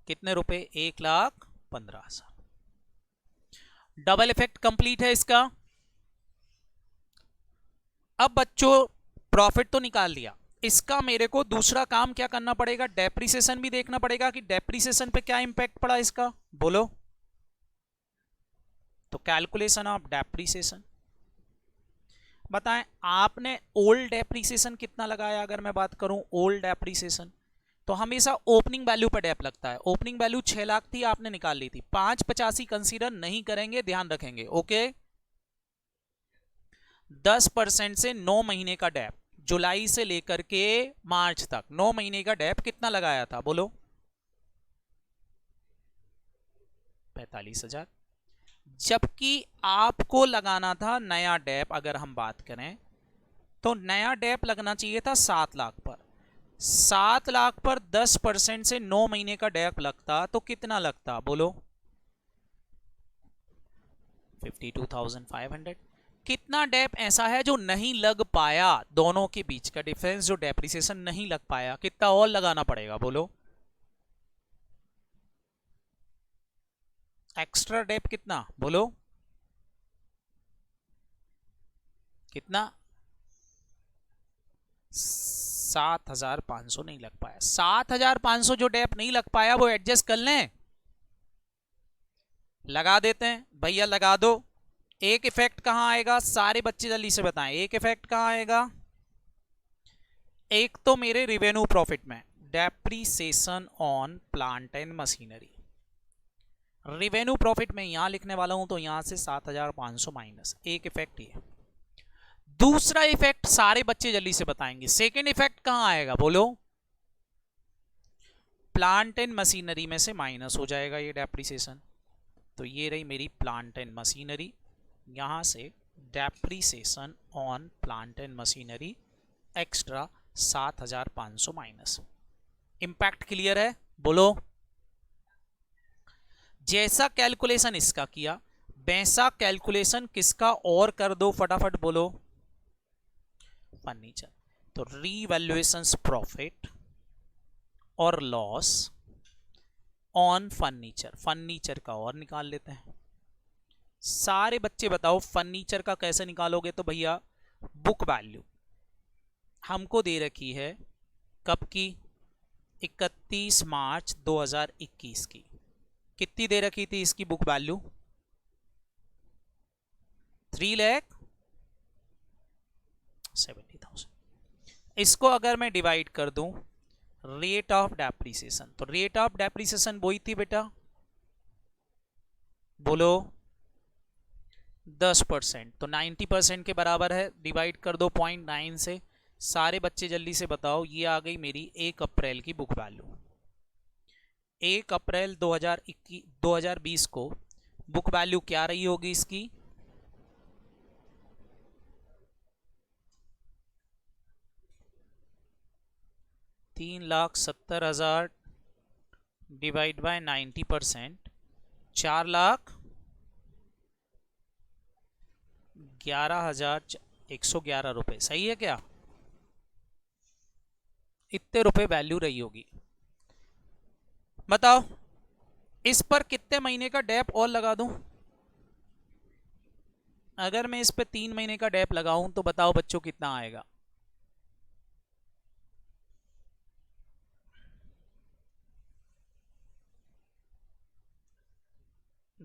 कितने रुपए? 1,15,000। डबल इफेक्ट कंप्लीट है इसका। अब बच्चों प्रॉफिट तो निकाल लिया, इसका मेरे को दूसरा काम क्या करना पड़ेगा? डेप्रिसिएशन भी देखना पड़ेगा कि डेप्रिसिएशन पे क्या इंपैक्ट पड़ा इसका, बोलो? तो कैलकुलेशन ऑफ डेप्रिसिएशन बताएं। आपने ओल्ड डेप्रिसिएशन कितना लगाया? अगर मैं बात करूं ओल्ड डेप्रिसिएशन, तो हमेशा ओपनिंग वैल्यू पर डेप लगता है। ओपनिंग वैल्यू 6 लाख थी, आपने निकाल ली थी। 585 कंसीडर नहीं करेंगे, ध्यान रखेंगे, ओके? 10% से 9 महीने का डेप, जुलाई से लेकर के मार्च तक 9 महीने का डेप कितना लगाया था बोलो? 45,000। जबकि आपको लगाना था नया डेप, अगर हम बात करें तो नया डेप लगना चाहिए था 7 लाख पर। 7 लाख पर 10% से 9 महीने का डेप लगता तो कितना लगता बोलो? 52,500। कितना डेप ऐसा है जो नहीं लग पाया? दोनों के बीच का डिफरेंस जो डेप्रिसिएशन नहीं लग पाया, कितना और लगाना पड़ेगा बोलो? एक्स्ट्रा डेप कितना बोलो? कितना? 7,500 नहीं लग पाया। 7,500 जो डेप नहीं लग पाया वो एडजस्ट कर लें, लगा देते हैं भैया, लगा दो। एक इफेक्ट कहां आएगा? सारे बच्चे जल्दी से बताएं, एक इफेक्ट कहां आएगा? एक तो मेरे रिवेन्यू प्रॉफिट में depreciation on plant and machinery. Revenue profit में यहां लिखने वाला हूं तो यहां से 7,500 माइनस, एक इफेक्ट ये। दूसरा इफेक्ट सारे बच्चे जल्दी से बताएंगे, सेकेंड इफेक्ट कहां आएगा बोलो? प्लांट एंड मशीनरी में से माइनस हो जाएगा ये डेप्रिसिएशन। तो ये रही मेरी प्लांट एंड मशीनरी, यहां से depreciation on plant and machinery extra 7,500 minus. Impact clear है बोलो? जैसा कैलकुलेशन इसका किया वैसा कैलकुलेशन किसका और कर दो फटाफट बोलो? फर्नीचर। तो रीवैल्यूएशन प्रॉफिट और लॉस ऑन फर्नीचर, फर्नीचर का और निकाल लेते हैं। सारे बच्चे बताओ फर्नीचर का कैसे निकालोगे? तो भैया बुक वैल्यू हमको दे रखी है कब की? 31 मार्च 2021 की। कितनी दे रखी थी इसकी बुक वैल्यू? 3,70,000। इसको अगर मैं डिवाइड कर दूं रेट ऑफ डेप्रिसिएशन, तो रेट ऑफ डेप्रिसिएशन वही थी बेटा, बोलो 10%, तो 90% के बराबर है। डिवाइड कर दो 0.9 से। सारे बच्चे जल्दी से बताओ, ये आ गई मेरी 1 अप्रैल की बुक वैल्यू। 1 अप्रैल 2020 को बुक वैल्यू क्या रही होगी इसकी? 3,70,000 डिवाइड बाय 90%, 4,11,111 रुपए। सही है क्या? इतने रुपए वैल्यू रही होगी। बताओ इस पर कितने महीने का डेप और लगा दूं? अगर मैं इस पे 3 महीने का डेप लगाऊं तो बताओ बच्चों कितना आएगा?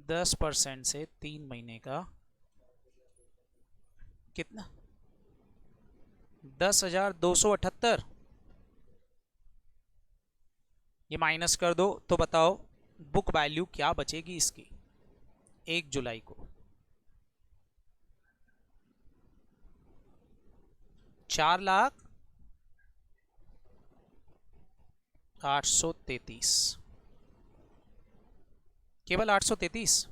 10% से 3 महीने का कितना? 10,278। ये माइनस कर दो तो बताओ बुक वैल्यू क्या बचेगी इसकी 1 जुलाई को? 4,08,33। केवल 833।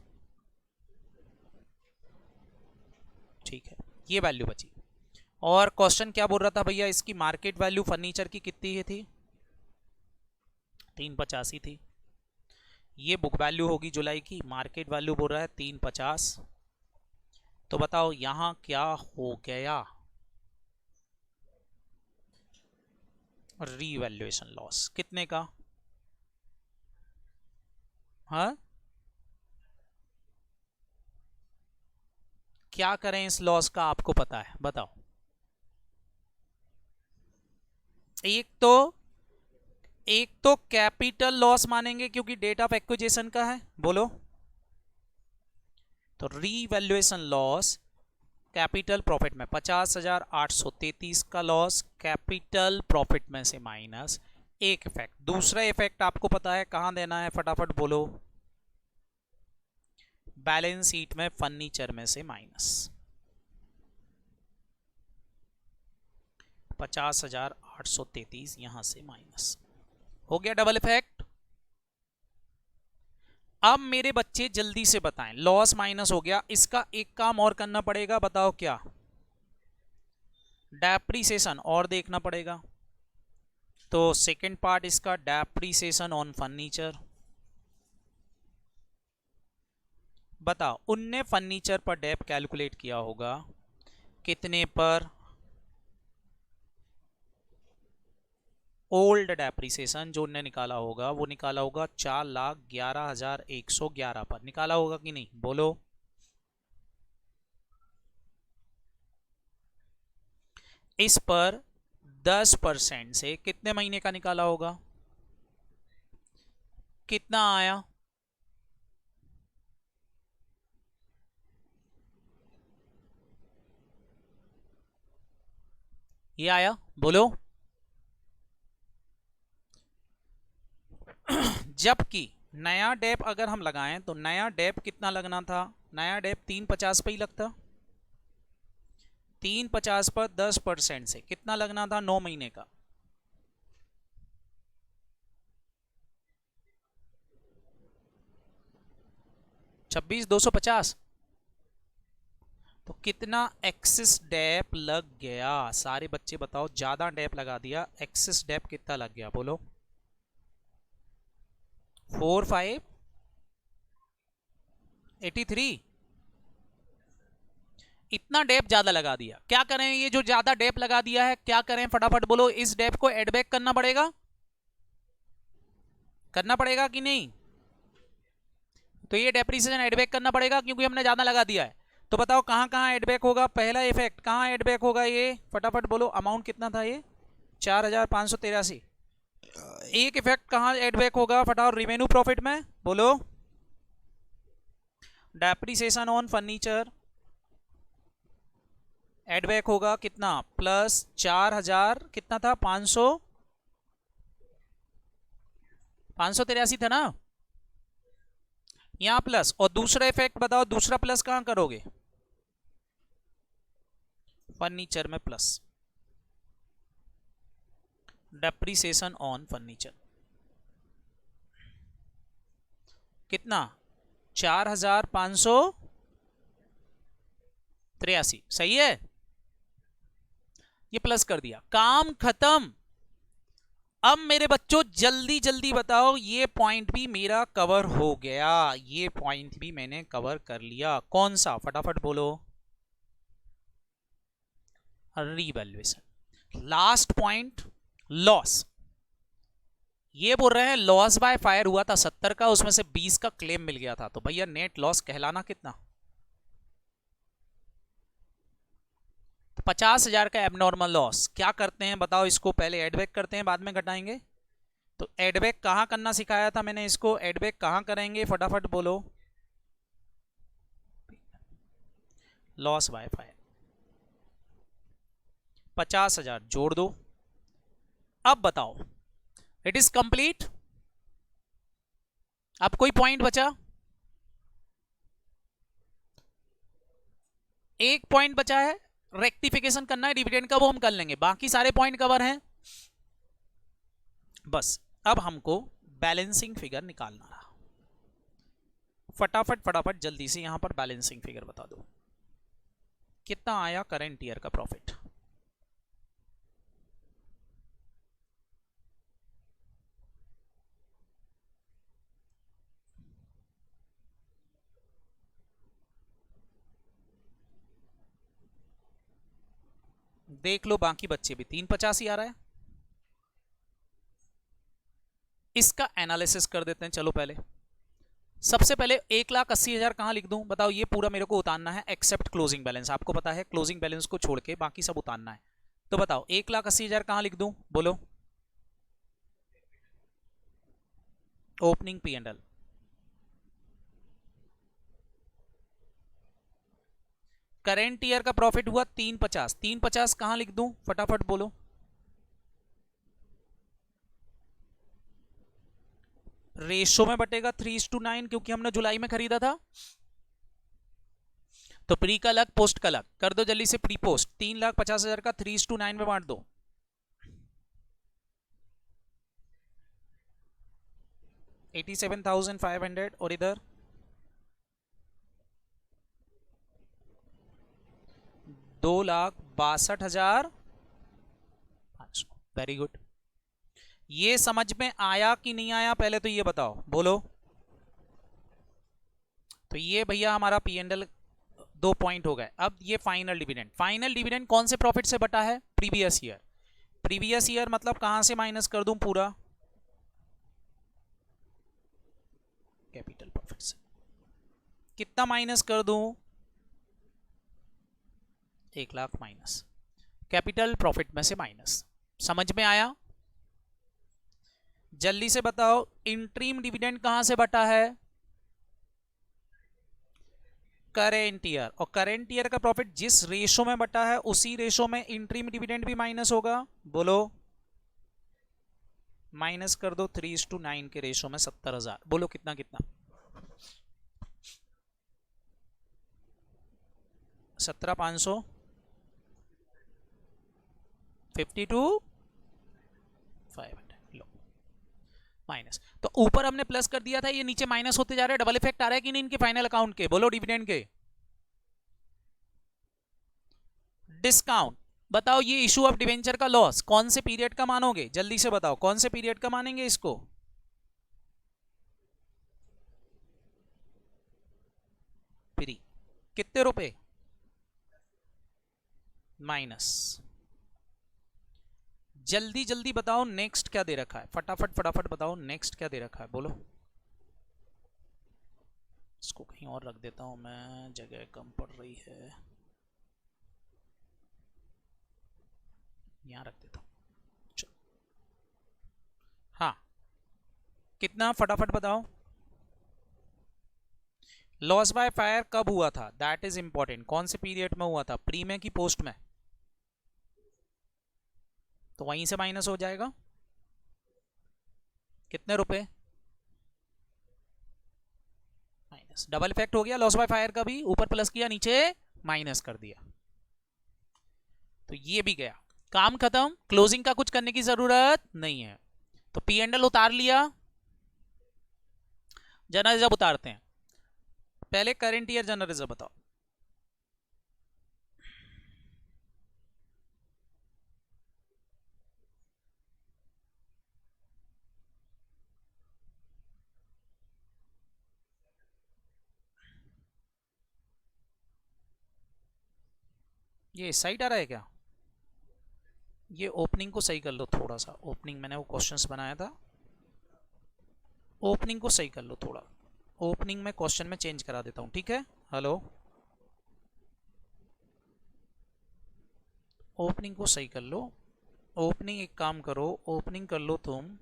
ठीक है, ये वैल्यू बची। और क्वेश्चन क्या बोल रहा था भैया? इसकी मार्केट वैल्यू फर्नीचर की कितनी थी? 385 थी। ये बुक वैल्यू होगी जुलाई की, मार्केट वैल्यू बोल रहा है 350। तो बताओ यहां क्या हो गया? रीवैल्यूएशन लॉस कितने का? हाँ, क्या करें इस लॉस का? आपको पता है, बताओ। एक तो कैपिटल लॉस मानेंगे क्योंकि डेट ऑफ एक्विजिशन का है, बोलो। तो रीवैल्यूएशन लॉस कैपिटल प्रॉफिट में 50,833 का लॉस कैपिटल प्रॉफिट में से माइनस। एक इफेक्ट। दूसरा इफेक्ट आपको पता है कहां देना है? फटाफट बोलो। बैलेंस शीट में फर्नीचर में से माइनस 50,833 यहां से माइनस हो गया। Double effect. अब मेरे बच्चे जल्दी से बताएं, लॉस माइनस हो गया, इसका एक काम और करना पड़ेगा, बताओ क्या? डेप्रीसिएशन और देखना पड़ेगा। तो सेकंड पार्ट इसका डेप्रीसिएशन ऑन फर्नीचर। बताओ उनने फर्नीचर पर डेप कैलकुलेट किया होगा कितने पर? ओल्ड डेप्रीसिएशन जो उनने निकाला होगा वो निकाला होगा 4,11,111 पर। निकाला होगा कि नहीं, बोलो। इस पर 10% से कितने महीने का निकाला होगा? कितना आया? ये आया, बोलो। जबकि नया डेप अगर हम लगाएं तो नया डेप कितना लगना था? नया डेप 350 पे ही लगता। 350 पर 10% से कितना लगना था? 9 महीने का। 26,250। तो कितना एक्सिस डेप लग गया? सारे बच्चे बताओ। ज्यादा डेप लगा दिया, एक्सिस डेप कितना लग गया, बोलो। 4,583। इतना डेप ज्यादा लगा दिया, क्या करें? ये जो ज्यादा डेप लगा दिया है क्या करें? फटाफट बोलो। इस डेप को एड बैक करना पड़ेगा, करना पड़ेगा कि नहीं? तो ये डेप्रिसिएशन एडबैक करना पड़ेगा क्योंकि हमने ज्यादा लगा दिया है। तो बताओ कहां कहां एडबैक होगा, पहला इफेक्ट कहां एडबैक होगा, ये फटाफट बोलो। अमाउंट कितना था ये 4583। एक इफेक्ट कहां एडबैक होगा फटाफट, रेवेन्यू प्रॉफिट में बोलो। डेप्रिसिएशन ऑन फर्नीचर एडबैक होगा कितना, प्लस 4000 कितना था 583 था ना, यहां प्लस। और दूसरा इफेक्ट बताओ, दूसरा प्लस कहां करोगे, फर्नीचर में प्लस, डेप्रिसिएशन ऑन फर्नीचर कितना 4583, सही है, ये प्लस कर दिया, काम खत्म। अब मेरे बच्चों जल्दी जल्दी बताओ, ये पॉइंट भी मेरा कवर हो गया, ये पॉइंट भी मैंने कवर कर लिया। कौन सा, फटाफट बोलो, रीवैल्यूएशन। लास्ट पॉइंट लॉस, ये बोल रहे हैं लॉस बाय फायर हुआ था 70 का, उसमें से 20 का क्लेम मिल गया था, तो भैया नेट लॉस कहलाना कितना, 50,000 का एबनॉर्मल लॉस। क्या करते हैं बताओ, इसको पहले एडबैक करते हैं बाद में घटाएंगे। तो एडबैक कहां करना सिखाया था मैंने इसको, एडबैक कहां करेंगे फटाफट बोलो, लॉस बाय फायर 50,000 जोड़ दो। अब बताओ इट इज कंप्लीट, अब कोई पॉइंट बचा, एक पॉइंट बचा है, रेक्टिफिकेशन करना है डिविडेंड का, वो हम कर लेंगे, बाकी सारे पॉइंट कवर हैं। बस अब हमको बैलेंसिंग फिगर निकालना रहा। फटाफट फटाफट जल्दी से यहां पर बैलेंसिंग फिगर बता दो, कितना आया करंट ईयर का प्रॉफिट। देख लो बाकी बच्चे भी 385 आ रहा है। इसका एनालिसिस कर देते हैं, चलो पहले सबसे पहले 1,80,000 कहां लिख दूं बताओ, ये पूरा मेरे को उतारना है एक्सेप्ट क्लोजिंग बैलेंस, आपको पता है क्लोजिंग बैलेंस को छोड़ के बाकी सब उतारना है। तो बताओ 1,80,000 कहां लिख दूं बोलो, ओपनिंग P&L। करेंट ईयर का प्रॉफिट हुआ 350, 350 कहां लिख दूं फटाफट बोलो, रेशो में बटेगा 3:9 क्योंकि हमने जुलाई में खरीदा था। तो प्री का अलग पोस्ट का अलग कर दो जल्दी से, प्री पोस्ट 3,50,000 का 3:9 में बांट दो, 87,500 और इधर 2,62,500। वेरी गुड, ये समझ में आया कि नहीं आया पहले तो ये बताओ बोलो। तो ये भैया हमारा P&L 2 पॉइंट हो गए। अब ये फाइनल डिविडेंड, फाइनल डिविडेंड कौन से प्रॉफिट से बटा है, प्रीवियस ईयर। प्रीवियस ईयर मतलब कहां से माइनस कर दूं पूरा, कैपिटल प्रॉफिट से। कितना माइनस कर दूं, 1,00,000 माइनस, कैपिटल प्रॉफिट में से माइनस। समझ में आया, जल्दी से बताओ इंट्रीम डिविडेंड कहां से बटा है, करेंट ईयर, और करेंट ईयर का प्रॉफिट जिस रेशो में बटा है उसी रेशो में इंट्रीम डिविडेंड भी माइनस होगा, बोलो माइनस कर दो 3:9 के रेशो में 70,000, बोलो कितना कितना 17,500 52,500 लो माइनस। तो ऊपर हमने प्लस कर दिया था, ये नीचे माइनस होते जा रहा है, डबल इफेक्ट आ रहा है कि नहीं इनके फाइनल अकाउंट के, बोलो डिविडेंड के। डिस्काउंट बताओ, ये इशू ऑफ डिवेंचर का लॉस कौन से पीरियड का मानोगे, जल्दी से बताओ कौन से पीरियड का मानेंगे इसको, प्री, कितने रुपए माइनस। जल्दी जल्दी बताओ नेक्स्ट क्या दे रखा है, फटाफट फटाफट बताओ नेक्स्ट क्या दे रखा है बोलो, इसको कहीं और रख देता हूं मैं, जगह कम पड़ रही है, यहां रख देता हूं। हाँ, कितना फटाफट बताओ। लॉस बाय फायर कब हुआ था, दैट इज इंपॉर्टेंट। कौन से पीरियड में हुआ था, प्री में कि पोस्ट में? तो वहीं से माइनस हो जाएगा। कितने रुपए? माइनस। डबल इफेक्ट हो गया लॉस बाय फायर का भी, ऊपर प्लस किया नीचे माइनस कर दिया, तो ये भी गया, काम खत्म। क्लोजिंग का कुछ करने की जरूरत नहीं है। तो पी एंडल उतार लिया। जनरल रिजर्व उतारते हैं। पहले करंट ईयर जनरल रिजर्व बताओ। ये इस साइड आ रहा है क्या? ये ओपनिंग को सही कर लो थोड़ा सा, ओपनिंग मैंने वो क्वेश्चंस बनाया था, ओपनिंग को सही कर लो थोड़ा। ओपनिंग में क्वेश्चन में चेंज करा देता हूं, ठीक है? हेलो, ओपनिंग को सही कर लो। ओपनिंग एक काम करो, ओपनिंग कर लो तुम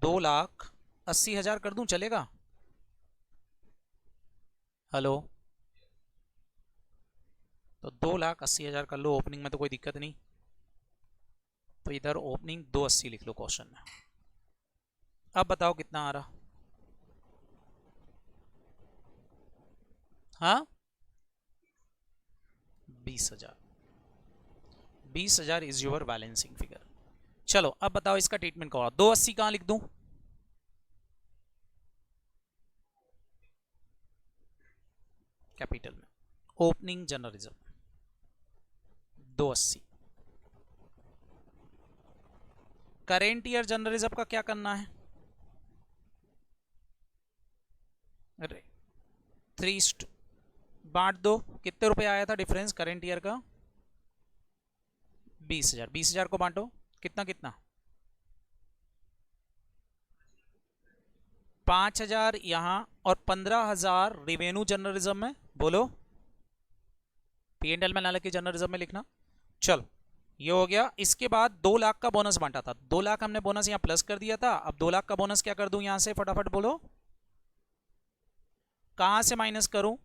2,80,000 कर दूं, चलेगा? हेलो, तो 2,80,000 कर लो ओपनिंग में, तो कोई दिक्कत नहीं। तो इधर ओपनिंग 280 लिख लो क्वेश्चन में। अब बताओ कितना आ रहा? हाँ, 20,000। 20,000 इज योर बैलेंसिंग फिगर। चलो अब बताओ इसका ट्रीटमेंट करो। 280 कहां लिख दूं? कैपिटल में। Opening general reserve 280। Current year general reserve का क्या करना है? अरे 3 बांट दो। कितने रुपए आया था डिफरेंस करेंट ईयर का? 20,000। 20,000 को बांटो, कितना कितना? 5,000 यहां और 15,000 रिवेन्यू जनरल रिजर्व में। बोलो, पी एंड एल में ना लिखे, जनरल रिजर्व में लिखना। चलो ये हो गया। इसके बाद 2 लाख का बोनस बांटा था, 2 लाख हमने बोनस यहां प्लस कर दिया था। अब 2 लाख का बोनस क्या कर दूं यहां से, फटाफट बोलो, कहां से माइनस करूं?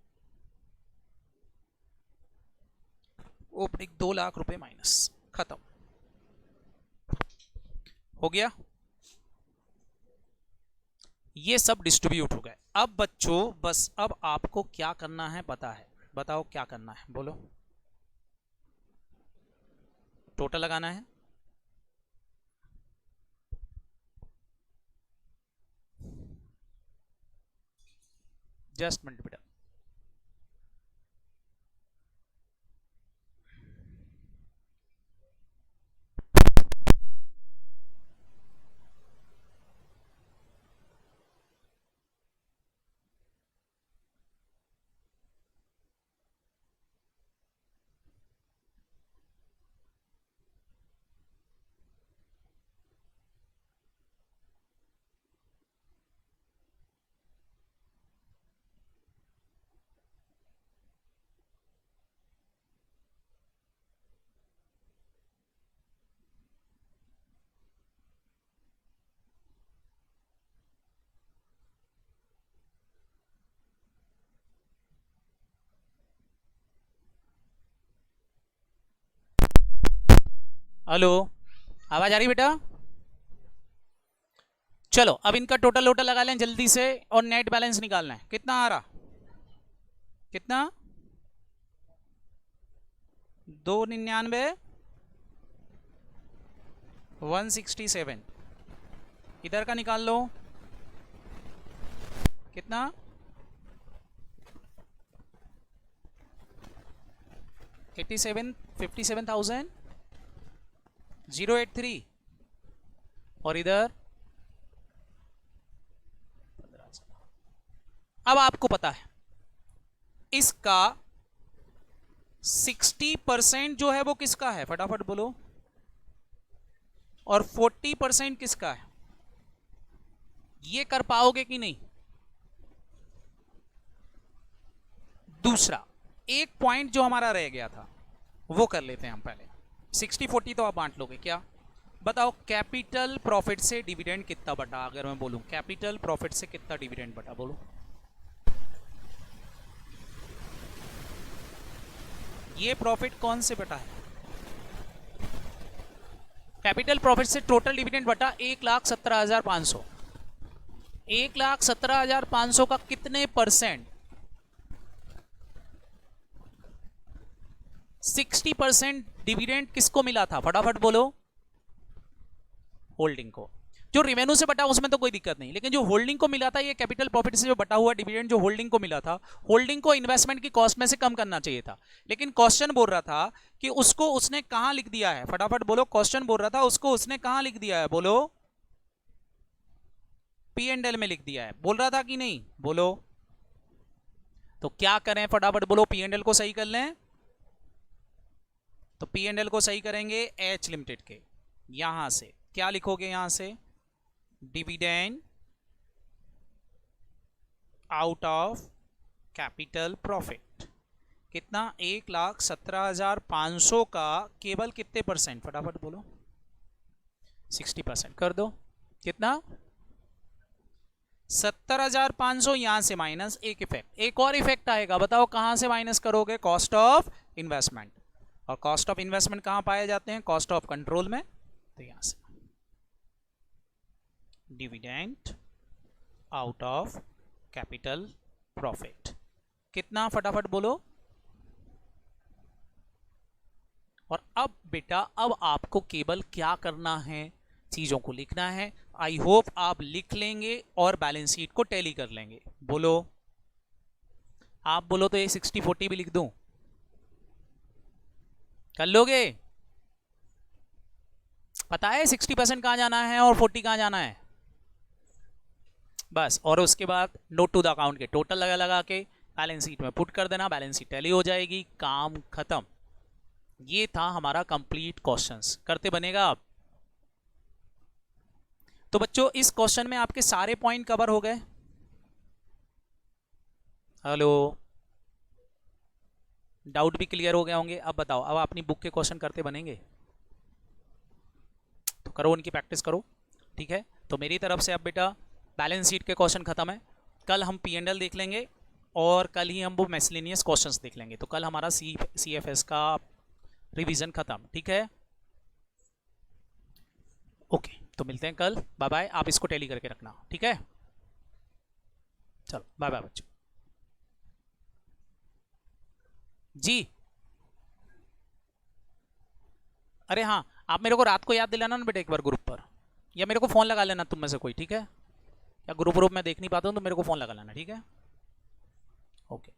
ओपनिंग 2 लाख रुपए माइनस, खत्म हो गया। ये सब डिस्ट्रीब्यूट हो गए। अब बच्चों बस अब आपको क्या करना है पता है, बताओ क्या करना है, बोलो। टोटल लगाना है। Just multiply. हेलो, आवाज आ रही बेटा? चलो अब इनका टोटल टोटल लगा लें जल्दी से, और नेट बैलेंस निकालना है। कितना आ रहा? कितना? 299, 167। इधर का निकाल लो, कितना? 87, 57,083। और इधर 15,000। अब आपको पता है इसका 60% जो है वो किसका है, फटाफट बोलो, और 40% किसका है? ये कर पाओगे कि नहीं? दूसरा एक पॉइंट जो हमारा रह गया था वो कर लेते हैं हम पहले। 60-40 तो आप बांट लोगे क्या? बताओ कैपिटल प्रॉफिट से डिविडेंड कितना बटा, अगर मैं बोलूं कैपिटल प्रॉफिट से कितना डिविडेंड बटा, बोलो। ये प्रॉफिट कौन से बटा है? कैपिटल प्रॉफिट से टोटल डिविडेंड बटा 1,17,500। 1,17,500 का कितने परसेंट? 60% डिविडेंड किसको मिला था, फटाफट बोलो। होल्डिंग को। जो रेवेन्यू से बटा उसमें तो कोई दिक्कत नहीं, लेकिन जो होल्डिंग को मिला था, ये कैपिटल प्रॉफिट से जो बटा हुआ डिविडेंड जो होल्डिंग को मिला था, होल्डिंग को इन्वेस्टमेंट की कॉस्ट में से कम करना चाहिए था। लेकिन क्वेश्चन बोल रहा था कि उसको उसने कहां लिख दिया है, फटाफट बोलो। क्वेश्चन बोल रहा था उसको उसने कहां लिख दिया है, बोलो। पी एंड एल में लिख दिया है, बोल रहा था कि नहीं, बोलो। तो क्या करें, फटाफट बोलो। पी एंड एल को सही कर लें, तो पी एंड एल को सही करेंगे एच लिमिटेड के। यहां से क्या लिखोगे, यहां से dividend out of capital profit कितना, 1,17,500 का केवल कितने परसेंट, फटाफट बोलो। 60% कर दो। कितना? 70,500। यहां से माइनस एक इफेक्ट, एक और इफेक्ट आएगा, बताओ कहां से माइनस करोगे? Cost of investment. और कॉस्ट ऑफ इन्वेस्टमेंट कहां पाए जाते हैं? कॉस्ट ऑफ कंट्रोल में। तो यहां से dividend out of capital profit कितना, फटाफट बोलो। और अब बेटा, अब आपको केवल क्या करना है, चीजों को लिखना है। आई होप आप लिख लेंगे और बैलेंस शीट को टैली कर लेंगे, बोलो। आप बोलो तो ये 60-40 भी लिख दूं, कर लोगे? पता है 60% कहां जाना है और 40 कहां जाना है, बस। और उसके बाद नोट टू द अकाउंट के टोटल लगा लगा के बैलेंस शीट में पुट कर देना, बैलेंस शीट टैली हो जाएगी, काम खत्म। ये था हमारा कंप्लीट क्वेश्चंस। करते बनेगा आप। तो बच्चों इस क्वेश्चन में आपके सारे पॉइंट कवर हो गए। हेलो, डाउट भी क्लियर हो गए होंगे। अब बताओ, अब अपनी बुक के क्वेश्चन करते बनेंगे, तो करो, उनकी प्रैक्टिस करो, ठीक है। तो मेरी तरफ से अब बेटा बैलेंस शीट के क्वेश्चन खत्म है। कल हम पी एंड एल देख लेंगे और कल ही हम वो मिसलेनियस क्वेश्चंस देख लेंगे। तो कल हमारा CFS का रिवीजन खत्म, ठीक है। ओके, तो मिलते हैं कल। Bye bye. आप इसको टैली करके रखना, ठीक है। चलो बाय बाय बच्चों। जी, अरे हाँ, आप मेरे को रात को याद दिलाना ना बेटा एक बार ग्रुप पर, या मेरे को फ़ोन लगा लेना तुम में से कोई, ठीक है। या ग्रुप में देख नहीं पाता हूँ तो मेरे को फ़ोन लगा लेना, ठीक है। ओके।